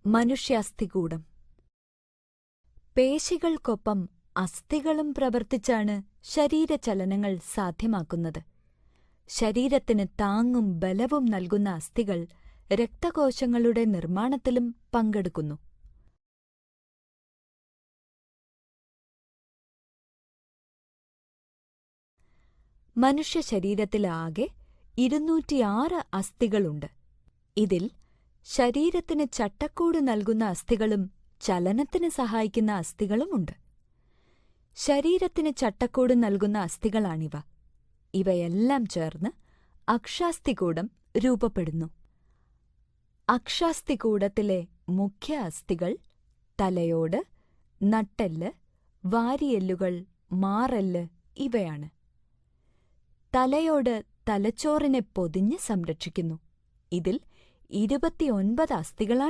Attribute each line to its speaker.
Speaker 1: മനുഷ്യാസ്ഥികൂടം. പേശികൾക്കൊപ്പം അസ്ഥികളും പ്രവർത്തിച്ചാണ് ശരീരചലനങ്ങൾ സാധ്യമാക്കുന്നത്. ശരീരത്തിന് താങ്ങും ബലവും നൽകുന്ന അസ്ഥികൾ രക്തകോശങ്ങളുടെ നിർമ്മാണത്തിലും പങ്കെടുക്കുന്നു. മനുഷ്യശരീരത്തിലാകെ 206 അസ്ഥികളുണ്ട്. ഇതിൽ ശരീരത്തിന് ചട്ടക്കൂട് നൽകുന്ന അസ്ഥികളും ചലനത്തിന് സഹായിക്കുന്ന അസ്ഥികളുമുണ്ട്. ശരീരത്തിന് ചട്ടക്കൂട് നൽകുന്ന അസ്ഥികളാണിവ. ഇവയെല്ലാം ചേർന്ന് അക്ഷാസ്ഥികൂടം രൂപപ്പെടുന്നു. അക്ഷാസ്ഥികൂടത്തിലെ മുഖ്യ അസ്ഥികൾ തലയോട്, നട്ടെല്ല്, വാരിയെല്ലുകൾ, മാറെല്ല് ഇവയാണ്. തലയോട് തലച്ചോറിനെ പൊതിഞ്ഞ് സംരക്ഷിക്കുന്നു. ഇതിൽ 29 അസ്ഥികളാണ്.